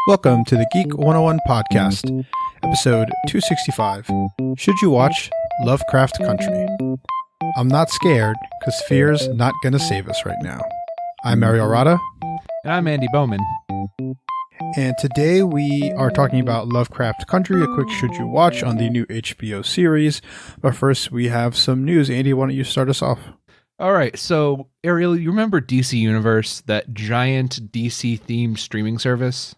Welcome to the Geek 101 podcast, episode 265. Should you watch Lovecraft Country? I'm not scared, because fear's not gonna save us right now. I'm Ariel and And I'm Andy Bowman. And today we are talking about Lovecraft Country, a quick should you watch on the new HBO series. But first, we have some news. Andy, why don't you start us off? All right, so Ariel, you remember DC Universe, that giant DC-themed streaming service?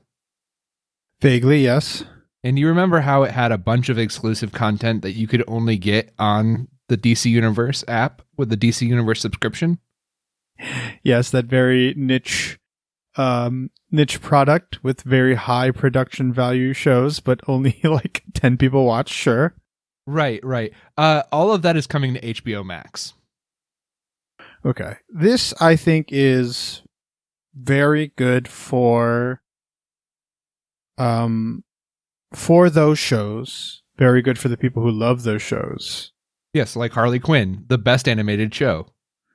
Vaguely, yes. And you remember how it had a bunch of exclusive content that you could only get on the DC Universe app with the DC Universe subscription? Yes, that very niche product with very high production value shows, but only like 10 people watch, sure. Right. All of that is coming to HBO Max. Okay. This, I think, is very good for those shows. Very good for the people who love those shows. Yes, like Harley Quinn, the best animated show.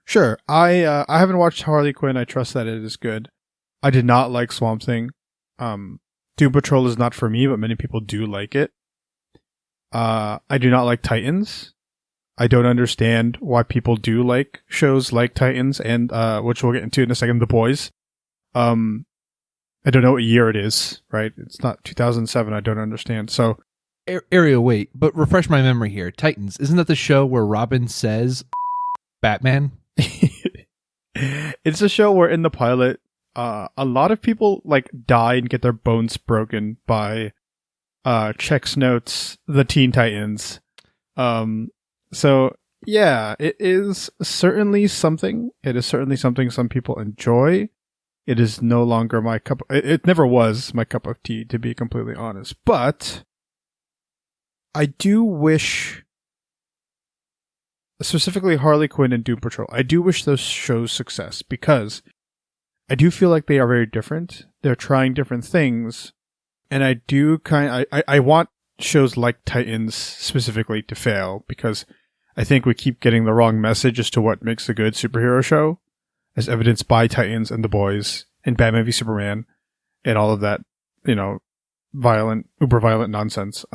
Sure. I haven't watched Harley Quinn. I trust that it is good. I did not like Swamp Thing. Doom Patrol is not for me, but many people do like it. I do not like Titans. I don't understand why people do like shows like Titans and which we'll get into in a second, The Boys. I don't know what year it is, right? It's not 2007. I don't understand. So, Ariel, wait, but refresh my memory here. Titans, isn't that the show where Robin says Batman? It's a show where in the pilot, a lot of people like die and get their bones broken by Chex Notes, the Teen Titans. So yeah, it is certainly something. It is certainly something some people enjoy. It is no longer my cup. It never was my cup of tea, to be completely honest. But I do wish, specifically Harley Quinn and Doom Patrol, I do wish those shows success because I do feel like they are very different. They're trying different things, and I do I want shows like Titans specifically to fail because I think we keep getting the wrong message as to what makes a good superhero show, as evidenced by Titans and The Boys and Batman v Superman and all of that, violent, uber violent nonsense.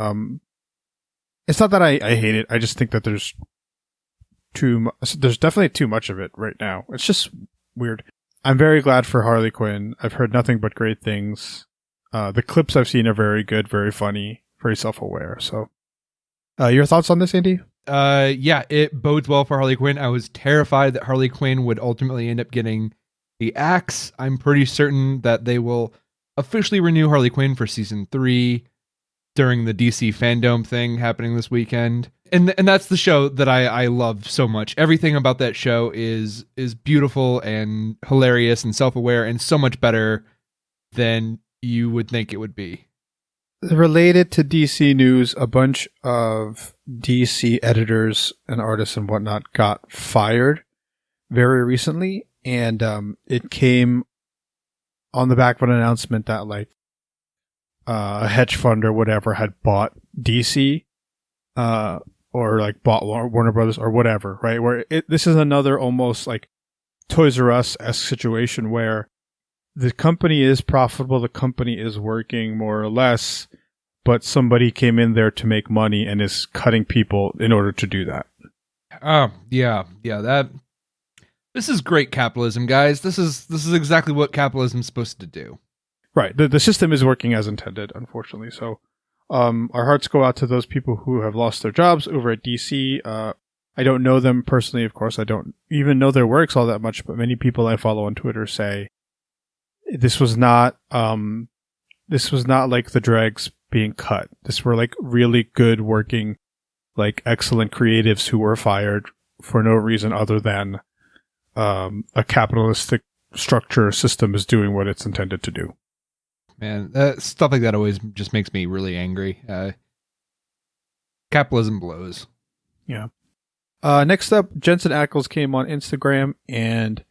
It's not that I hate it. I just think that there's definitely too much of it right now. It's just weird. I'm very glad for Harley Quinn. I've heard nothing but great things. The clips I've seen are very good, very funny, very self-aware. So, your thoughts on this, Andy? Yeah, it bodes well for Harley Quinn. I was terrified that Harley Quinn would ultimately end up getting the axe. I'm pretty certain that they will officially renew Harley Quinn for season 3 during the DC fandom thing happening this weekend. And that's the show that I love so much. Everything about that show is beautiful and hilarious and self-aware and so much better than you would think it would be. Related to DC news, a bunch of DC editors and artists and whatnot got fired very recently, and it came on the back of an announcement that a hedge fund or whatever had bought DC, or bought Warner Brothers or whatever, right? Where this is another almost like Toys R Us-esque situation where the company is profitable, the company is working more or less, but somebody came in there to make money and is cutting people in order to do that. Yeah. This is great capitalism, guys. This is exactly what capitalism is supposed to do. Right. The system is working as intended, unfortunately. So, our hearts go out to those people who have lost their jobs over at DC. I don't know them personally, of course. I don't even know their works all that much, but many people I follow on Twitter say this was not like the dregs being cut. This were like really good working, like excellent creatives who were fired for no reason other than a capitalistic structure system is doing what it's intended to do. Man, stuff like that always just makes me really angry. Capitalism blows. Yeah. Next up, Jensen Ackles came on Instagram and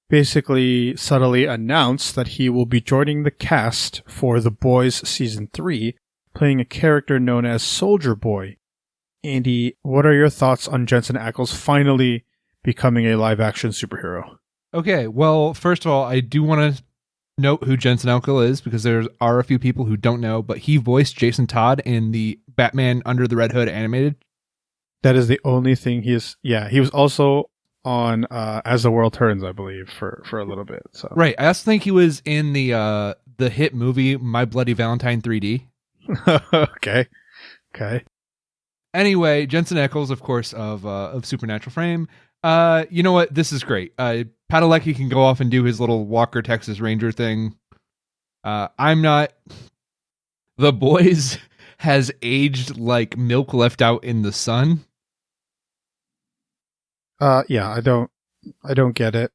basically subtly announced that he will be joining the cast for The Boys Season 3, playing a character known as Soldier Boy. Andy, what are your thoughts on Jensen Ackles finally becoming a live-action superhero? Okay, well, first of all, I do want to note who Jensen Ackles is, because there are a few people who don't know, but he voiced Jason Todd in the Batman Under the Red Hood animated. That is the only thing he is. Yeah, he was also on As the World Turns, I believe, for a little bit. So Right. I also think he was in the hit movie My Bloody Valentine 3D. Okay. Anyway, Jensen Ackles, of course, of Supernatural fame. You know what? This is great. Padalecki can go off and do his little Walker Texas Ranger thing. I'm not. The Boys has aged like milk left out in the sun. Yeah, I don't get it.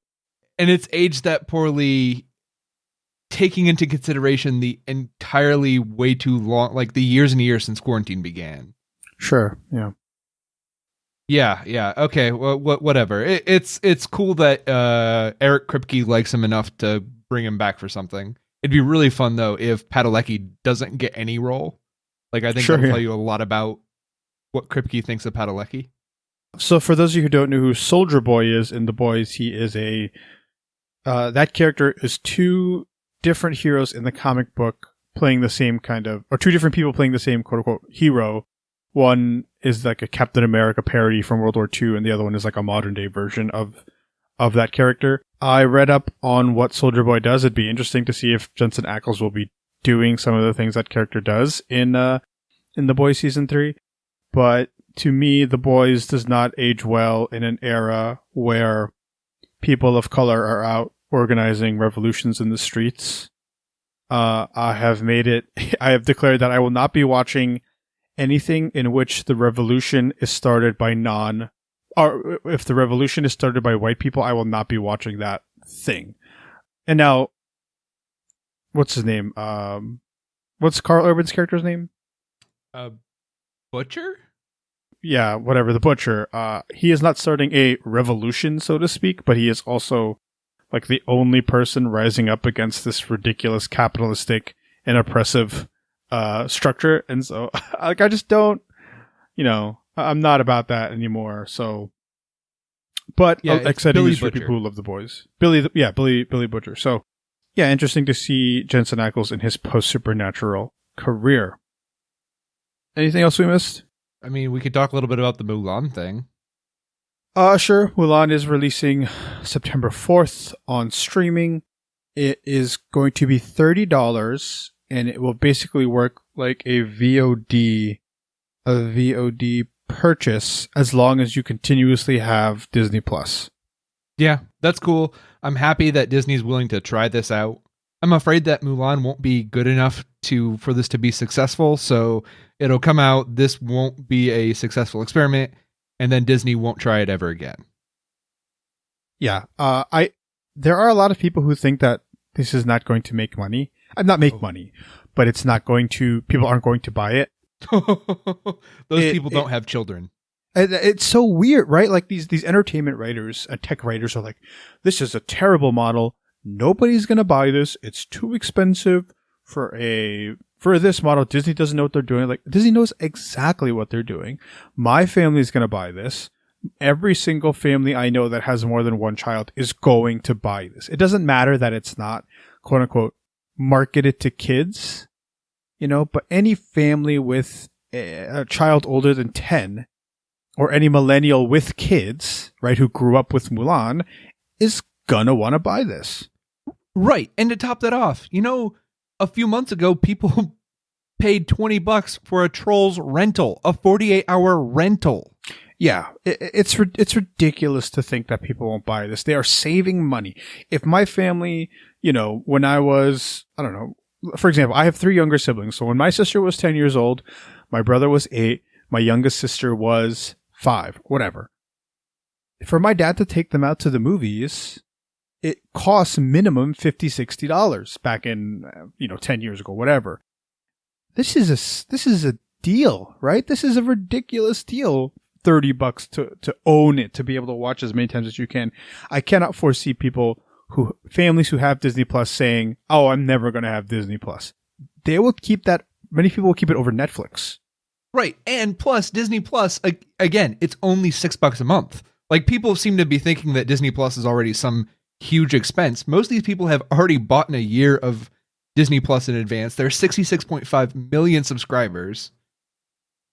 And it's aged that poorly, taking into consideration the entirely way too long, like the years and years since quarantine began. Sure. Yeah. Yeah. Okay. Well, whatever. It's cool that Eric Kripke likes him enough to bring him back for something. It'd be really fun though if Padalecki doesn't get any role. Like I think that'll tell you a lot about what Kripke thinks of Padalecki. So for those of you who don't know who Soldier Boy is in The Boys, he is that character is two different heroes in the comic book playing the same or two different people playing the same quote unquote hero. One is like a Captain America parody from World War II, and the other one is like a modern day version of that character. I read up on what Soldier Boy does. It'd be interesting to see if Jensen Ackles will be doing some of the things that character does in The Boys season 3. But to me, The Boys does not age well in an era where people of color are out organizing revolutions in the streets. I have declared that I will not be watching anything in which the revolution is started by or if the revolution is started by white people, I will not be watching that thing. And now, what's his name? What's Carl Urban's character's name? Butcher? Yeah, whatever, the Butcher. He is not starting a revolution, so to speak, but he is also like the only person rising up against this ridiculous capitalistic and oppressive structure. And so like I just don't, I'm not about that anymore. So but exciting news for people who love The Boys. Billy Butcher. So yeah, interesting to see Jensen Ackles in his post Supernatural career. Anything else we missed? I mean, we could talk a little bit about the Mulan thing. Sure. Mulan is releasing September 4th on streaming. It is going to be $30, and it will basically work like a VOD purchase as long as you continuously have Disney Plus. Yeah, that's cool. I'm happy that Disney's willing to try this out. I'm afraid that Mulan won't be good enough for this to be successful, so it'll come out, this won't be a successful experiment, and then Disney won't try it ever again. Yeah, there are a lot of people who think that this is not going to make money. Not make money, but it's not going to, people aren't going to buy it. Those people don't have children. It's so weird, right? Like these entertainment writers and tech writers are like, this is a terrible model. Nobody's going to buy this. It's too expensive for this model. Disney doesn't know what they're doing. Like Disney knows exactly what they're doing. My family is going to buy this. Every single family I know that has more than one child is going to buy this. It doesn't matter that it's not quote unquote marketed to kids, but any family with a child older than 10 or any millennial with kids, right, who grew up with Mulan is gonna want to buy this. Right. And to top that off, a few months ago, people paid $20 for a Trolls rental, a 48-hour rental. Yeah, it's ridiculous to think that people won't buy this. They are saving money. If my family, when I was, I don't know, for example, I have 3 younger siblings. So when my sister was 10 years old, my brother was 8, my youngest sister was 5, whatever. For my dad to take them out to the movies, it costs minimum $50, $60 back in, 10 years ago, whatever. This is a deal, right? This is a ridiculous deal. $30 to own it, to be able to watch as many times as you can. I cannot foresee families who have Disney Plus saying, "Oh, I'm never going to have Disney Plus." They will keep that. Many people will keep it over Netflix. Right. And plus Disney Plus, again, it's only $6 a month. Like people seem to be thinking that Disney Plus is already some huge expense. Most of these people have already bought in a year of Disney Plus in advance. There are 66.5 million subscribers.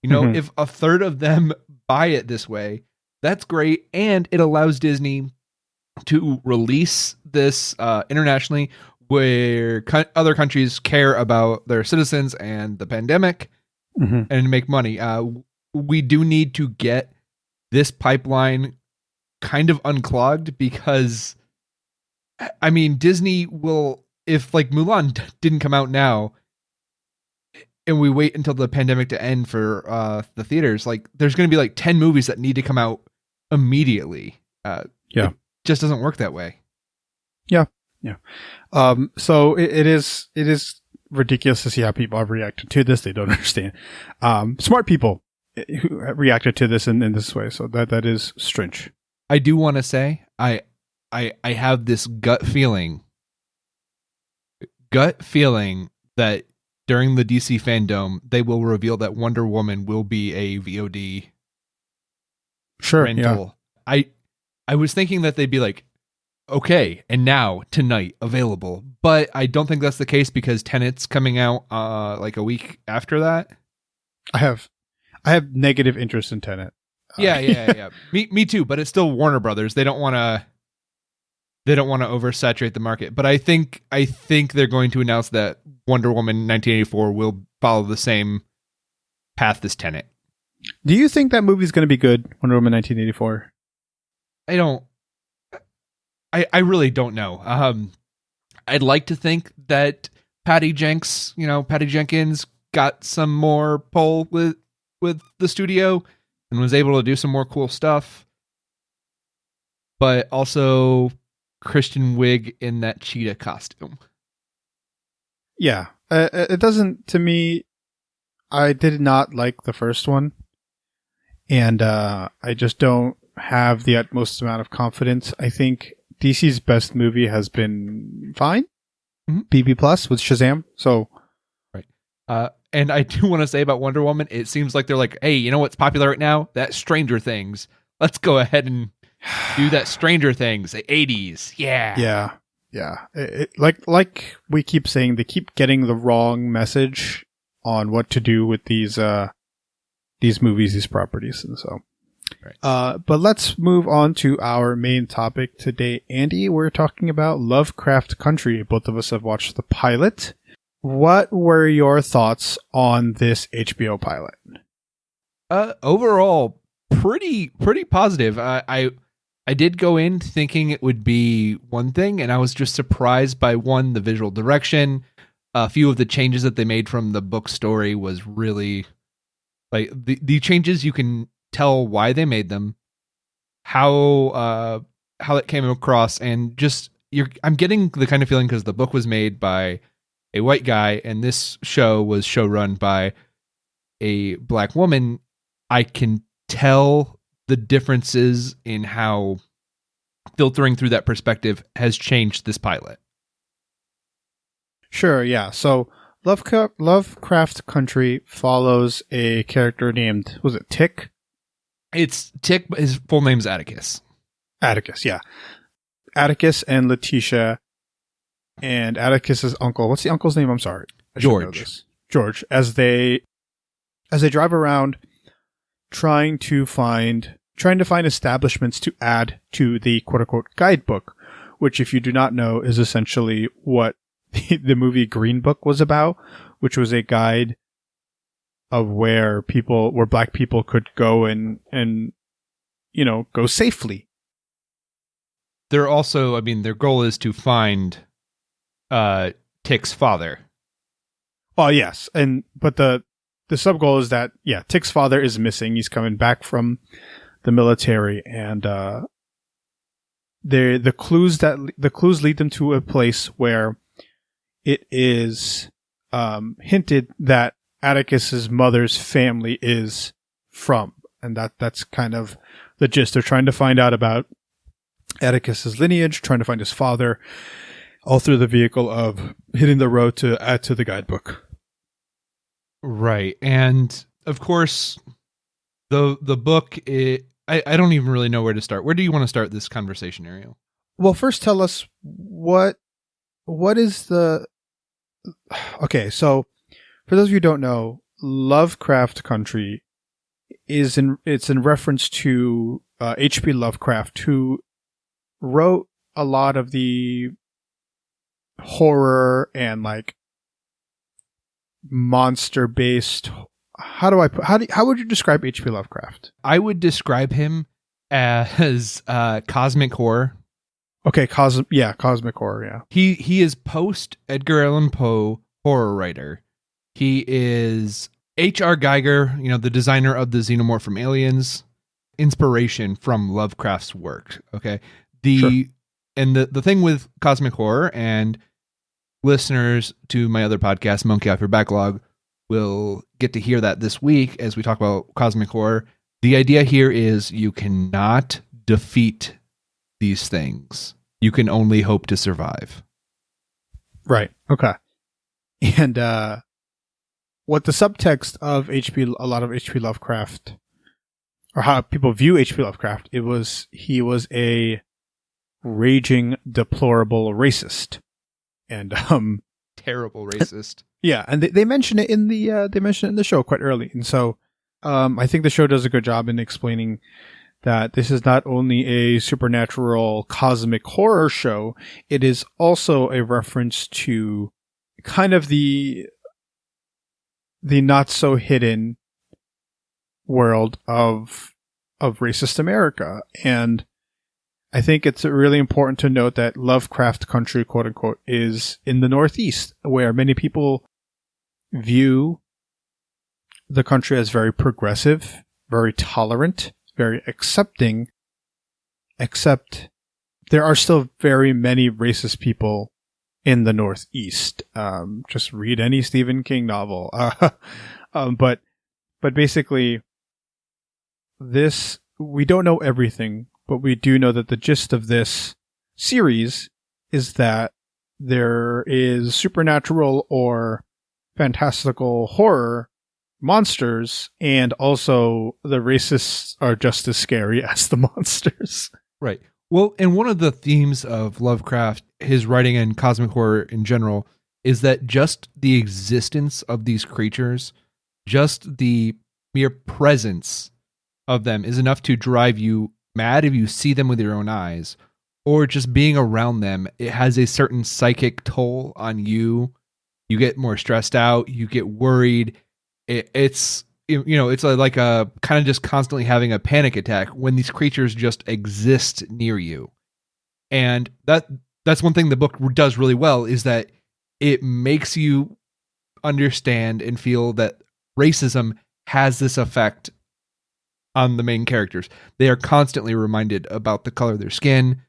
You know, if a third of them buy it this way, that's great. And it allows Disney to release this internationally where other countries care about their citizens and the pandemic and make money. We do need to get this pipeline kind of unclogged because, I mean, Disney will, if like Mulan didn't come out now and we wait until the pandemic to end for the theaters, like there's going to be like 10 movies that need to come out immediately. It just doesn't work that way. Yeah. So it is ridiculous to see how people have reacted to this. They don't understand. Smart people who have reacted to this in this way. So that is strange. I do want to say I have this gut feeling that during the DC fandom they will reveal that Wonder Woman will be a VOD rental. Yeah. I was thinking that they'd be like, okay, and now tonight available, but I don't think that's the case because Tenet's coming out like a week after that. I have negative interest in Tenet. Yeah. Me too, but it's still Warner Brothers. They don't want to oversaturate the market. But I think they're going to announce that Wonder Woman 1984 will follow the same path as Tenet. Do you think that movie's going to be good, Wonder Woman 1984? I really don't know. I'd like to think that Patty Jenkins got some more pull with the studio and was able to do some more cool stuff. But also Kristen Wiig in that cheetah costume. Yeah. It doesn't, to me, I did not like the first one. And I just don't have the utmost amount of confidence. I think DC's best movie has been fine. BB Plus with Shazam. So, right. And I do want to say about Wonder Woman, it seems like they're like, hey, you know what's popular right now? That Stranger Things. Let's go ahead and do that Stranger Things, the 80s. Yeah. Like we keep saying, they keep getting the wrong message on what to do with these movies, these properties, and so. Right. But let's move on to our main topic today. Andy, we're talking about Lovecraft Country. Both of us have watched the pilot. What were your thoughts on this HBO pilot? Overall, pretty positive. I did go in thinking it would be one thing, and I was just surprised by the visual direction. A few of the changes that they made from the book story was really like the changes. You can tell why they made them, how it came across, and just I'm getting the kind of feeling because the book was made by a white guy and this show was showrun by a black woman. I can tell the differences in how filtering through that perspective has changed this pilot. Sure, yeah. So Lovecraft Country follows a character named, was it Tick? It's Tick, but his full name's Atticus. Atticus, yeah. Atticus and Letitia and Atticus's uncle. What's the uncle's name? I'm sorry. George. George. As they drive around trying to find establishments to add to the quote unquote guidebook, which, if you do not know, is essentially what the movie Green Book was about, which was a guide of where black people could go and go safely. They're also, their goal is to find Tick's father. Oh yes, but the sub goal is that Tick's father is missing. He's coming back from the military, and the clues lead them to a place where it is hinted that Atticus's mother's family is from, and that's kind of the gist. They're trying to find out about Atticus's lineage, trying to find his father, all through the vehicle of hitting the road to add to the guidebook. Right, and of course, the book. I don't even really know where to start. Where do you want to start this conversation, Ariel? Well, first tell us what is the... Okay, so for those of you who don't know, Lovecraft Country it's in reference to H.P. Lovecraft, who wrote a lot of the horror and like monster based. How would you describe H.P. Lovecraft? I would describe him as cosmic horror. Okay, cosmic horror. Yeah, he is post Edgar Allan Poe horror writer. He is H.R. Geiger, the designer of the xenomorph from Aliens, inspiration from Lovecraft's work. Okay, Sure. And the thing with cosmic horror, and listeners to my other podcast, Monkey Off Your Backlog, will get to hear that this week as we talk about cosmic horror. The idea here is you cannot defeat these things. You can only hope to survive. Right. Okay. And what the subtext of a lot of H.P. Lovecraft, or how people view H.P. Lovecraft, he was a raging, deplorable racist, and terrible racist. Yeah, and they mention it in the show quite early, and so I think the show does a good job in explaining that this is not only a supernatural cosmic horror show, it is also a reference to kind of the not so hidden world of racist America. And I think it's really important to note that Lovecraft Country, quote unquote, is in the Northeast, where many people view the country as very progressive, very tolerant, very accepting, except there are still very many racist people in the Northeast. Just read any Stephen King novel. But basically, we don't know everything, but we do know that the gist of this series is that there is supernatural or fantastical horror monsters, and also the racists are just as scary as the monsters. Right. Well, and one of the themes of Lovecraft, his writing and cosmic horror in general, is that just the existence of these creatures, just the mere presence of them is enough to drive you mad if you see them with your own eyes, or just being around them. It has a certain psychic toll on you. You get more stressed out. You get worried. It's like a kind of just constantly having a panic attack when these creatures just exist near you. And that's one thing the book does really well, is that it makes you understand and feel that racism has this effect on the main characters. They are constantly reminded about the color of their skin,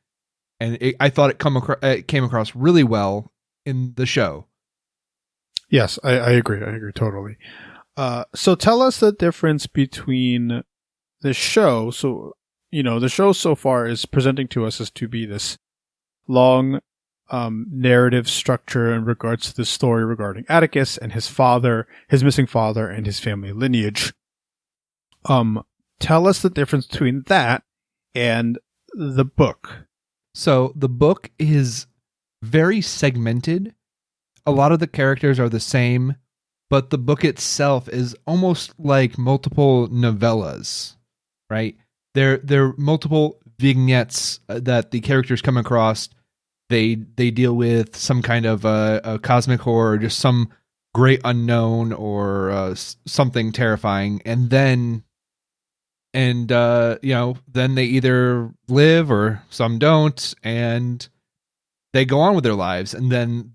and I thought it came across really well in the show. Yes, I agree. I agree totally. So tell us the difference between the show. So, the show so far is presenting to us as to be this long narrative structure in regards to the story regarding Atticus and his missing father, and his family lineage. Tell us the difference between that and the book. So the book is very segmented. A lot of the characters are the same, but the book itself is almost like multiple novellas, right? There are multiple vignettes that the characters come across. They deal with some kind of a cosmic horror, or just some great unknown, or something terrifying, and then they either live or some don't, and they go on with their lives, and then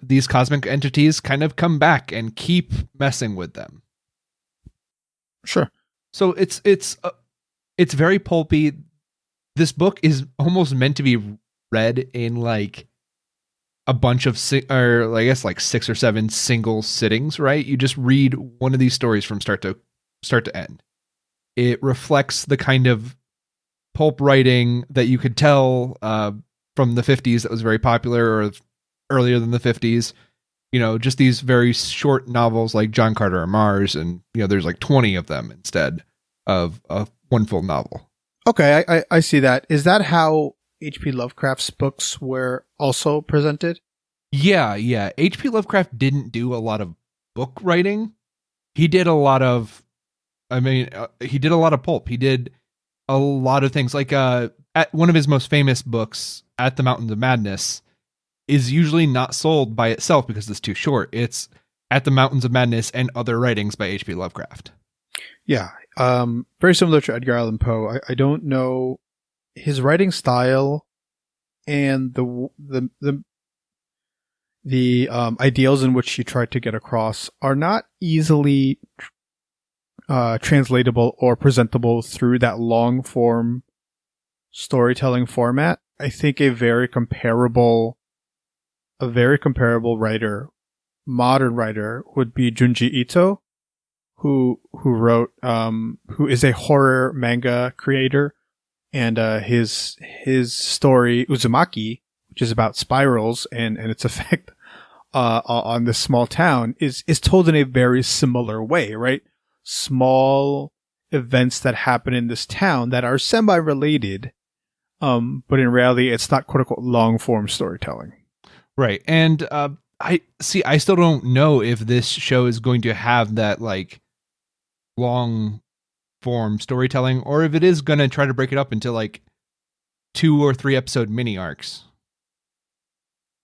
these cosmic entities kind of come back and keep messing with them. Sure. So it's very pulpy. This book is almost meant to be read in like a bunch of, or I guess like 6 or 7 single sittings, right? You just read one of these stories from start to end. It reflects the kind of pulp writing that you could tell from the 50s that was very popular, or earlier than the 50s. Just these very short novels like John Carter of Mars, and there's like 20 of them instead of a one full novel. Okay, I see that. Is that how H.P. Lovecraft's books were also presented? Yeah. H.P. Lovecraft didn't do a lot of book writing. He did a lot of, he did a lot of pulp. He did a lot of things. Like at one of his most famous books, At the Mountains of Madness, is usually not sold by itself because it's too short. It's At the Mountains of Madness and Other Writings by H.P. Lovecraft. Yeah. Very similar to Edgar Allan Poe. I don't know his writing style and the ideals in which he tried to get across are not easily translatable or presentable through that long form storytelling format. I think a very comparable writer, modern writer, would be Junji Ito, who wrote who is a horror manga creator, and his story Uzumaki, which is about spirals and its effect on this small town, is told in a very similar way, right? Small events that happen in this town that are semi-related, but in reality, it's not quote unquote long form storytelling. Right. And I still don't know if this show is going to have that like long form storytelling, or if it is going to try to break it up into like 2 or 3 episode mini arcs.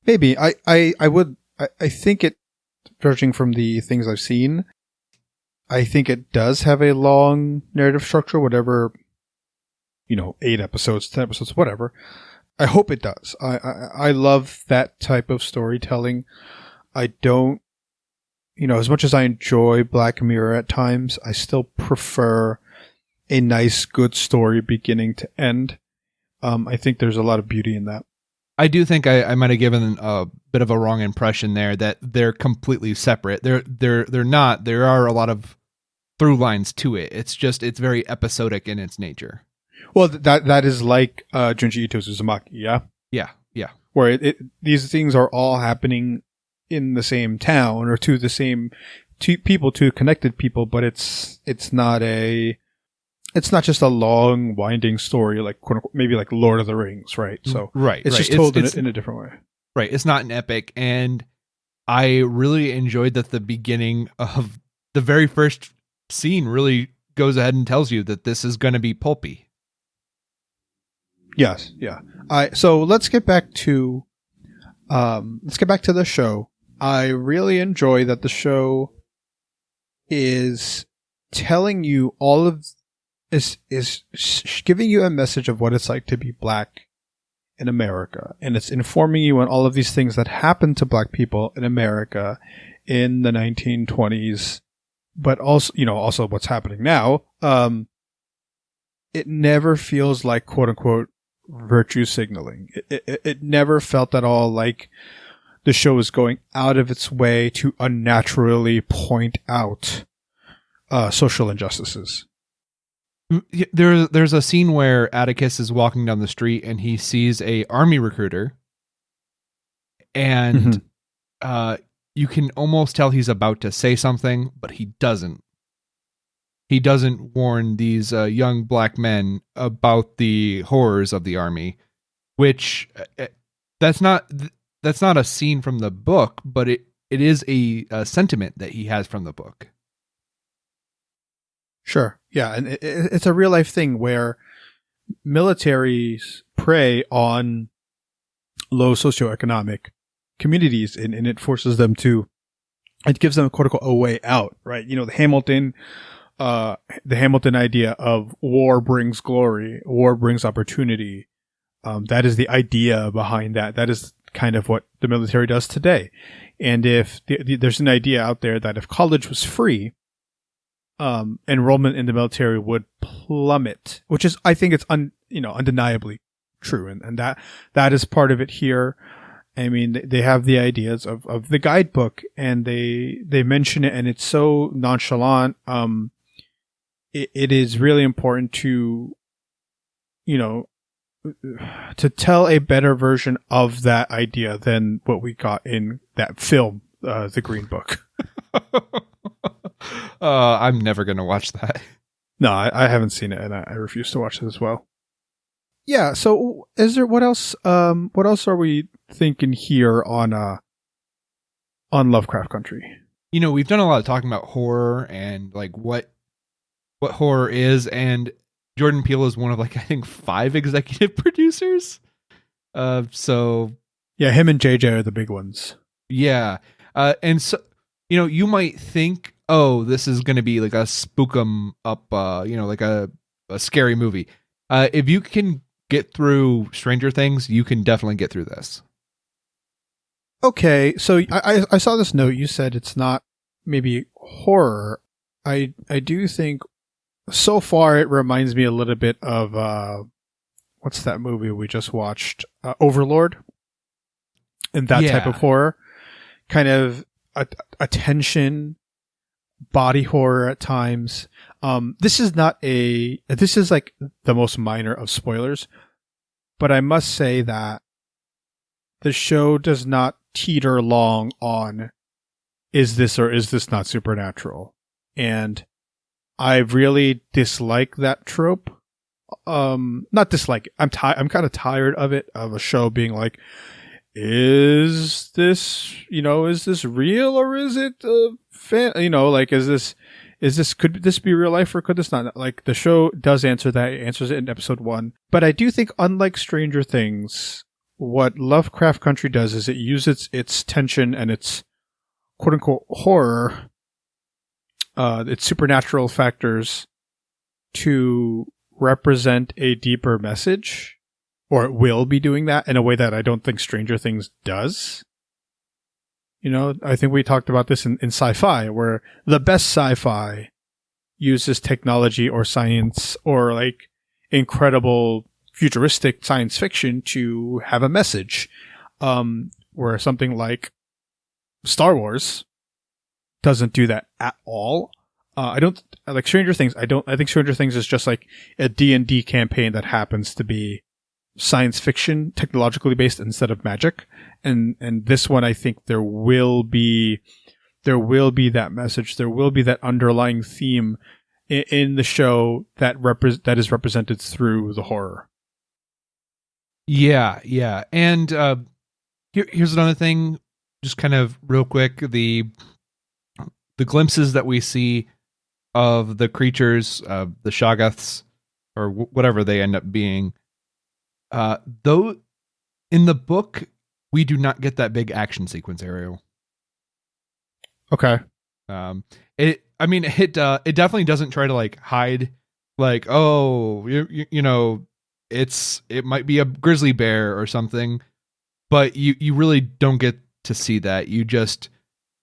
Maybe I think it, judging from the things I've seen, I think it does have a long narrative structure, whatever, 8 episodes, 10 episodes, whatever. I hope it does. I love that type of storytelling. I don't, as much as I enjoy Black Mirror at times, I still prefer a nice, good story beginning to end. I think there's a lot of beauty in that. I do think I might have given a bit of a wrong impression there that they're completely separate. They're not. There are a lot of through lines to it. It's very episodic in its nature. Well, that is like Junji Ito's Uzumaki, yeah? Yeah. Where these things are all happening in the same town or to the same people, to connected people, but it's not just a long winding story like quote unquote, maybe like Lord of the Rings, right? So it's just told in a different way. Right. It's not an epic, and I really enjoyed that the beginning of the very first scene really goes ahead and tells you that this is going to be pulpy. Yes, yeah. So let's get back to the show. I really enjoy that the show is telling you is giving you a message of what it's like to be Black in America, and it's informing you on all of these things that happened to Black people in America in the 1920s, but also what's happening now. It never feels like quote unquote virtue signaling. It never felt at all like the show is going out of its way to unnaturally point out social injustices. There's a scene where Atticus is walking down the street and he sees a army recruiter, and you can almost tell he's about to say something, but he doesn't. He doesn't warn these young Black men about the horrors of the army, which that's not a scene from the book, but it is a sentiment that he has from the book. Sure. Yeah. And it's a real life thing where militaries prey on low socioeconomic communities, and it forces them it gives them quote unquote a way out, right? The Hamilton idea of war brings glory, war brings opportunity. That is the idea behind that. That is kind of what the military does today. And if there's an idea out there that if college was free, enrollment in the military would plummet, which is, I think it's undeniably true. And that is part of it here. I mean, they have the ideas of the guidebook, and they mention it, and it's so nonchalant. It is really important to tell a better version of that idea than what we got in that film, The Green Book. I'm never going to watch that. No, I haven't seen it, and I refuse to watch it as well. Yeah. So is there, what else are we thinking here on Lovecraft Country? We've done a lot of talking about horror and like what horror is, and Jordan Peele is one of like I think 5 executive producers. So yeah, him and JJ are the big ones. Yeah. And so, you might think, oh, this is going to be like a spook 'em up, like a scary movie. If you can get through Stranger Things, you can definitely get through this. Okay, so I saw this note. You said it's not maybe horror. I do think so far it reminds me a little bit of what's that movie we just watched? Overlord. And that type of horror. Kind of a tension, body horror at times. This is like the most minor of spoilers, but I must say that the show does not teeter long on is this or is this not supernatural? And I really dislike that trope. Not dislike it. I'm kind of tired of it, of a show being like, is this real or is it could this be real life or could this not? Like, the show does answer that. It answers it in episode 1. But I do think, unlike Stranger Things, what Lovecraft Country does is it uses its tension and its quote unquote horror, its supernatural factors to represent a deeper message. Or it will be doing that in a way that I don't think Stranger Things does. I think we talked about this in sci-fi, where the best sci-fi uses technology or science or like incredible futuristic science fiction to have a message. Where something like Star Wars doesn't do that at all. I don't like Stranger Things. I think Stranger Things is just like a D&D campaign that happens to be science fiction, technologically based instead of magic. And this one, I think there will be that message. There will be that underlying theme in the show that is represented through the horror. Yeah. Yeah. And, here's another thing, just kind of real quick, the glimpses that we see of the creatures, the Shoggoths, or whatever they end up being, though in the book we do not get that big action sequence, Ariel. Okay. It definitely doesn't try to like hide, like, oh, it might be a grizzly bear or something, but you really don't get to see that. You just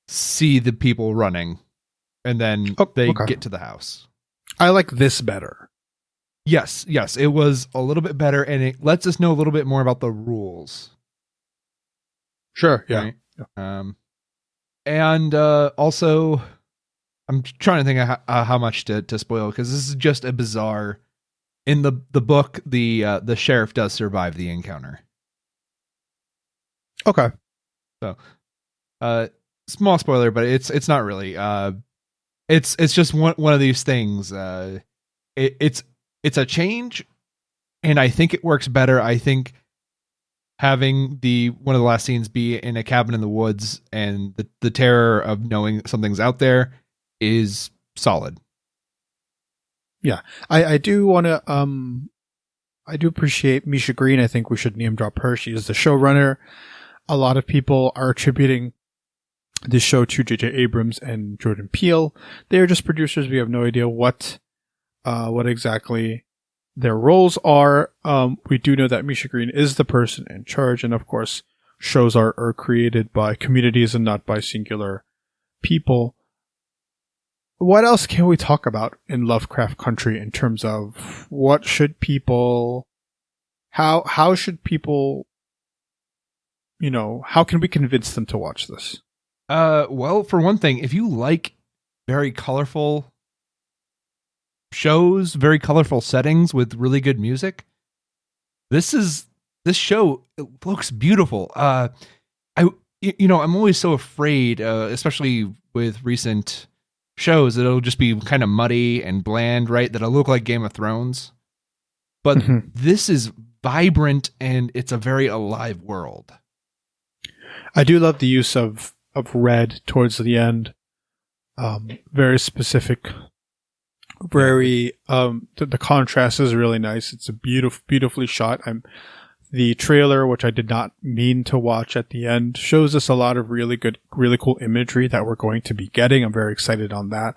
see the people running, and then they get to the house. I like this better. Yes, it was a little bit better, and it lets us know a little bit more about the rules. Sure, yeah. Right? Yeah. And also, I'm trying to think of how much to spoil, because this is just a bizarre. In the book, the sheriff does survive the encounter. Okay. So, small spoiler, but it's not really. It's just one of these things. It's a change, and I think it works better. I think having one of the last scenes be in a cabin in the woods and the terror of knowing something's out there is solid. Yeah, I do want to. I do appreciate Misha Green. I think we should name drop her. She is the showrunner. A lot of people are attributing this show to J.J. Abrams and Jordan Peele. They are just producers. We have no idea what exactly their roles are. We do know that Misha Green is the person in charge, and of course, shows are created by communities and not by singular people. What else can we talk about in Lovecraft Country in terms of what should people, how should people, how can we convince them to watch this? Well, for one thing, if you like very colorful shows, very colorful settings with really good music, this show, it looks beautiful. I'm always so afraid, especially with recent shows, that it'll just be kind of muddy and bland, right? That'll look like Game of Thrones. But this is vibrant and it's a very alive world. I do love the use of red towards the end. Very specific. Very the contrast is really nice. It's a beautifully shot. The trailer, which I did not mean to watch at the end, shows us a lot of really cool imagery that we're going to be getting. I'm very excited on that.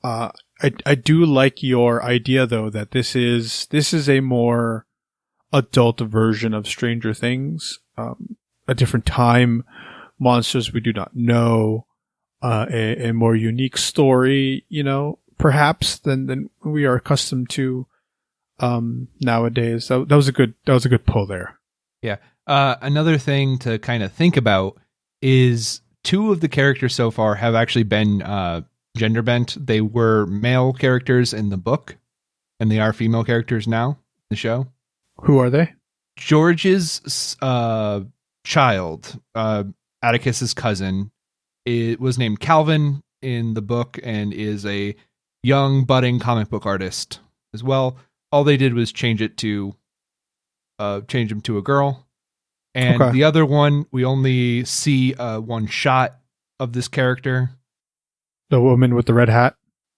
I do like your idea though that this is a more adult version of Stranger Things, a different time, monsters we do not know, a more unique story, perhaps than we are accustomed to nowadays. That was a good pull there. Yeah. Another thing to kind of think about is 2 of the characters so far have actually been gender bent. They were male characters in the book, and they are female characters now in the show. Who are they? George's child, Atticus's cousin, it was named Calvin in the book and is a young budding comic book artist as well. All they did was change him to a girl. And Okay. the other one, we only see one shot of this character. The woman with the red hat.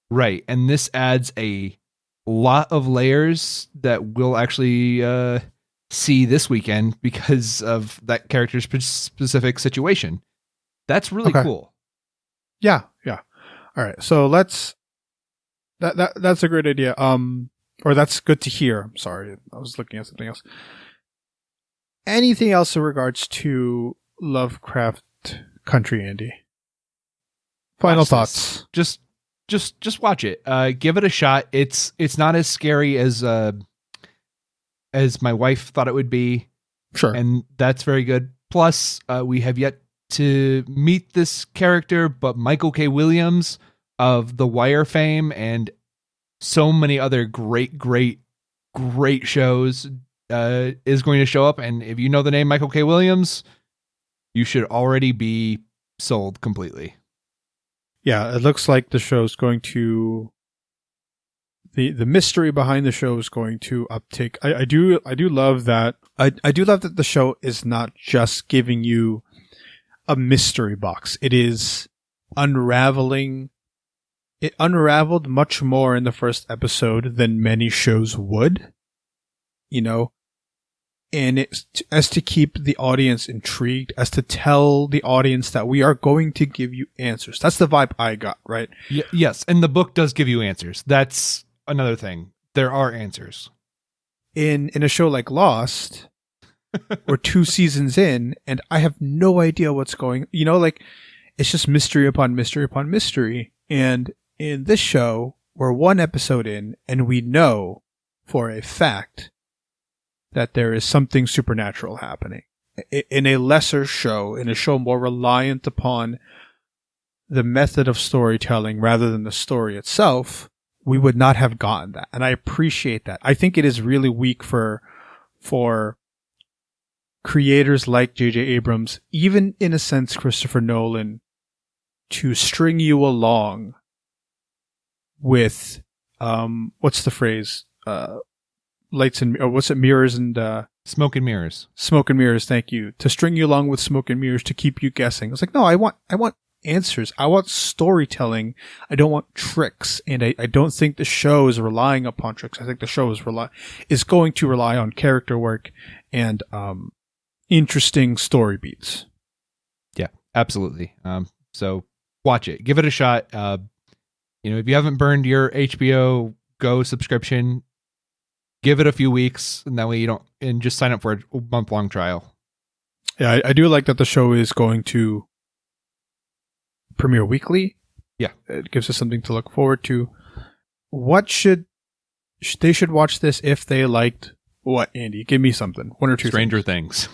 Right. And this adds a lot of layers that we'll actually see this weekend because of that character's specific situation. That's really cool. Yeah. All right. So that's a great idea. Or that's good to hear. I'm sorry. I was looking at something else. Anything else in regards to Lovecraft Country, Andy? Final thoughts. Just watch it. Give it a shot. It's not as scary as my wife thought it would be. Sure. And that's very good. Plus, we have yet to meet this character, but Michael K. Williams of The Wire fame and so many other great shows is going to show up. And if you know the name Michael K. Williams, you should already be sold completely. Yeah, it looks like the show's going to the mystery behind the show is going to uptake. I do love that. I do love that the show is not just giving you a mystery box. It is unraveling. It unraveled much more in the first episode than many shows would, and it's as to keep the audience intrigued, as to tell the audience that we are going to give you answers. That's the vibe I got, right? Yes, and the book does give you answers. That's another thing. There are answers. In a show like Lost, we're 2 seasons in, and I have no idea what's going. It's just mystery upon mystery upon mystery. And in this show, we're 1 episode in, and we know for a fact that there is something supernatural happening. In a lesser show, in a show more reliant upon the method of storytelling rather than the story itself, we would not have gotten that. And I appreciate that. I think it is really weak for creators like J.J. Abrams, even in a sense Christopher Nolan, to string you along with, what's the phrase? Lights and, or what's it? Mirrors and, Smoke and mirrors. Smoke and mirrors. Thank you. To string you along with smoke and mirrors to keep you guessing. It's like, no, I want answers. I want storytelling. I don't want tricks. And I don't think the show is relying upon tricks. I think the show is going to rely on character work and, interesting story beats. Yeah, absolutely. So watch it. Give it a shot. If you haven't burned your HBO Go subscription, give it a few weeks, and that way you don't, and just sign up for a month-long trial. Yeah, I do like that the show is going to premiere weekly. Yeah. It gives us something to look forward to. They should watch this if they liked what, Andy? Give me something. 1 or 2 Stranger Things.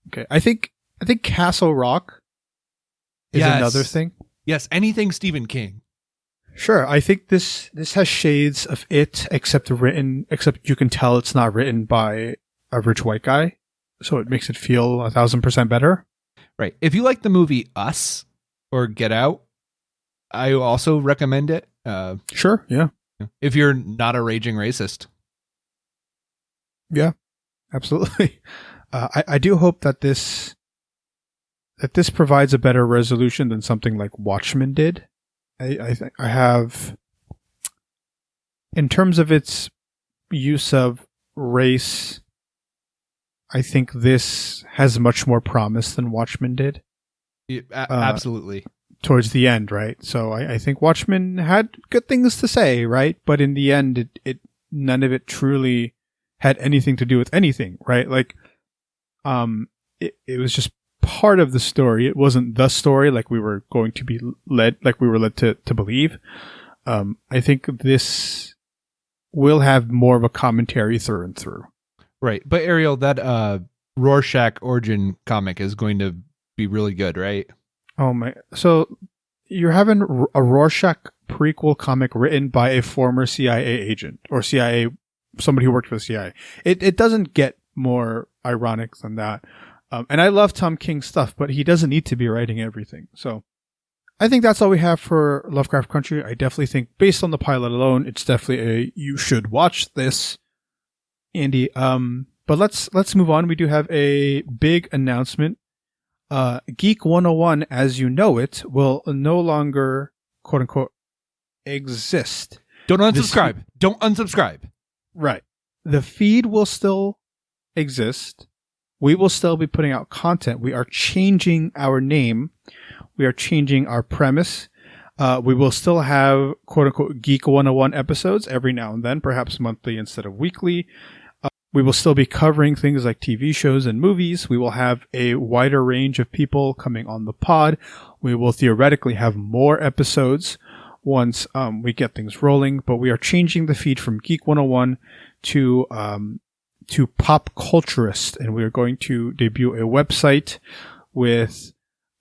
Okay. I think Castle Rock is another thing. Yes, anything Stephen King. Sure. I think this has shades of it, except you can tell it's not written by a rich white guy. So it makes it feel 1,000% better. Right. If you like the movie Us or Get Out, I also recommend it. Sure. Yeah. If you're not a raging racist. Yeah. Absolutely. I do hope that this provides a better resolution than something like Watchmen did. I think I have, in terms of its use of race, I think this has much more promise than Watchmen did. Absolutely. Towards the end, right? So I think Watchmen had good things to say, right? But in the end, it none of it truly had anything to do with anything, right? Like, it was just part of the story. It wasn't the story like we were going to be led to believe. I think this will have more of a commentary through and through. Right. But Ariel, that Rorschach origin comic is going to be really good, right? Oh my. So you're having a Rorschach prequel comic written by a former CIA agent or somebody who worked for the CIA. It doesn't get more ironic than that. And I love Tom King's stuff, but he doesn't need to be writing everything. So I think that's all we have for Lovecraft Country. I definitely think, based on the pilot alone, it's definitely you should watch this, Andy. But let's move on. We do have a big announcement. Geek 101, as you know it, will no longer, quote unquote, exist. Don't unsubscribe. Don't unsubscribe. Right. The feed will still exist. We will still be putting out content. We are changing our name. We are changing our premise. We will still have, quote unquote, Geek 101 episodes every now and then, perhaps monthly instead of weekly. We will still be covering things like TV shows and movies. We will have a wider range of people coming on the pod. We will theoretically have more episodes once we get things rolling, but we are changing the feed from Geek 101 to Pop Culturist, and we are going to debut a website with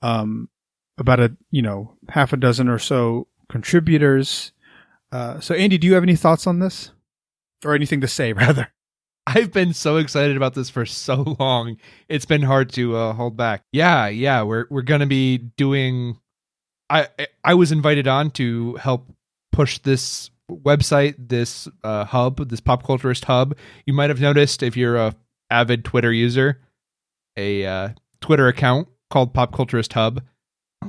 about half a dozen or so contributors. So Andy, do you have any thoughts on this? Or anything to say, rather? I've been so excited about this for so long. It's been hard to hold back. Yeah. We're going to be doing. I was invited on to help push this website, this hub, this Pop Culturist hub. You might have noticed, if you're a avid Twitter user, a Twitter account called Pop Culturist Hub,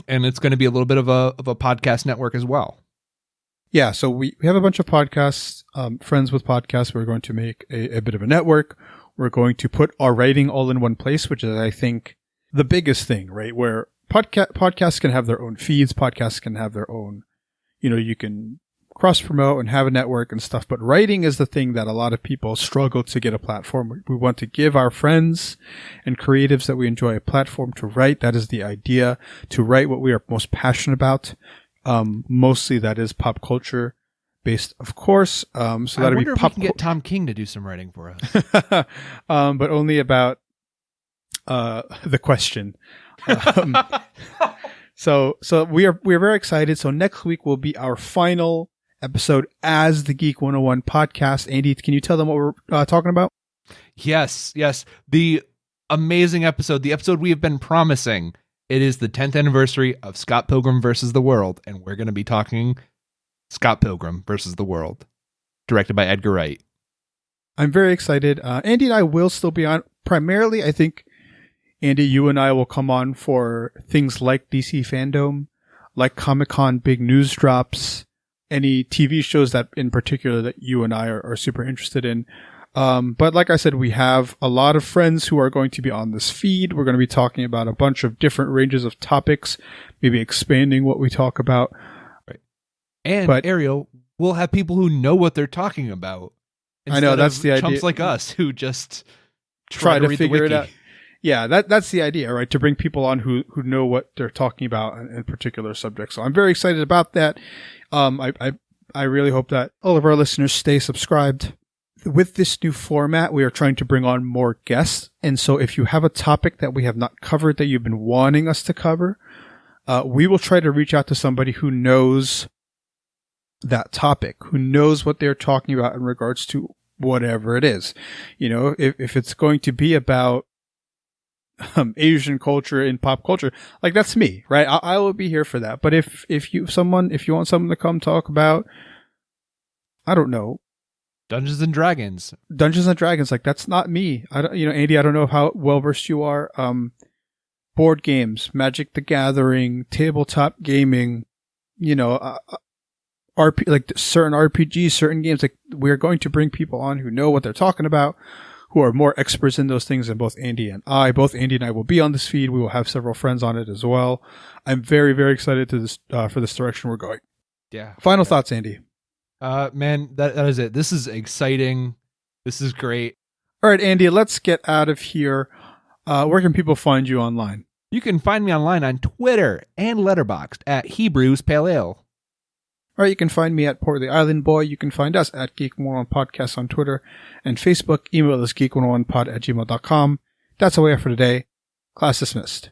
and it's going to be a little bit of a podcast network as well. Yeah, so we have a bunch of podcasts, friends with podcasts. We're going to make a bit of a network. We're going to put our writing all in one place, which is, I think, the biggest thing, right? Where podcasts can have their own feeds, podcasts can have their own, you can cross-promote and have a network and stuff. But writing is the thing that a lot of people struggle to get a platform. We want to give our friends and creatives that we enjoy a platform to write. That is the idea, to write what we are most passionate about. Mostly that is pop culture based, of course. So that'll be pop. We can get Tom King to do some writing for us, but only about the question. So we are very excited. So next week will be our final episode as the Geek 101 podcast. Andy, can you tell them what we're talking about? Yes. The amazing episode, the episode we have been promising. It is the 10th anniversary of Scott Pilgrim versus the World, and we're going to be talking Scott Pilgrim versus the World, directed by Edgar Wright. I'm very excited. Andy and I will still be on. Primarily, I think, Andy, you and I will come on for things like DC Fandom, like Comic-Con big news drops, any TV shows that in particular that you and I are super interested in. But like I said, we have a lot of friends who are going to be on this feed. We're going to be talking about a bunch of different ranges of topics, maybe expanding what we talk about. Right. And Ariel, we'll have people who know what they're talking about. I know, that's the idea. Chumps like us who just try to figure it out. Yeah, that's the idea, right? To bring people on who know what they're talking about in particular subjects. So I'm very excited about that. I really hope that all of our listeners stay subscribed. With this new format, we are trying to bring on more guests. And so if you have a topic that we have not covered that you've been wanting us to cover, we will try to reach out to somebody who knows that topic, who knows what they're talking about in regards to whatever it is. If it's going to be about Asian culture in pop culture, like, that's me, right? I will be here for that. But if you want someone to come talk about, I don't know, Dungeons and Dragons. Dungeons and Dragons, like that's not me. I don't, Andy, I don't know how well versed you are. Board games, Magic the Gathering, tabletop gaming, like certain RPGs, certain games. Like we're going to bring people on who know what they're talking about, who are more experts in those things than both Andy and I. Both Andy and I will be on this feed. We will have several friends on it as well. I'm very, very excited for this direction we're going. Yeah. Final thoughts, Andy. Man, that is it. This is exciting. This is great. All right, Andy, let's get out of here. Where can people find you online? You can find me online on Twitter and Letterboxd at Hebrews Pale Ale. All right, you can find me at Portly Island Boy. You can find us at Geek101 Podcast on Twitter and Facebook. Email us geek101pod@gmail.com. That's all we have for today. Class dismissed.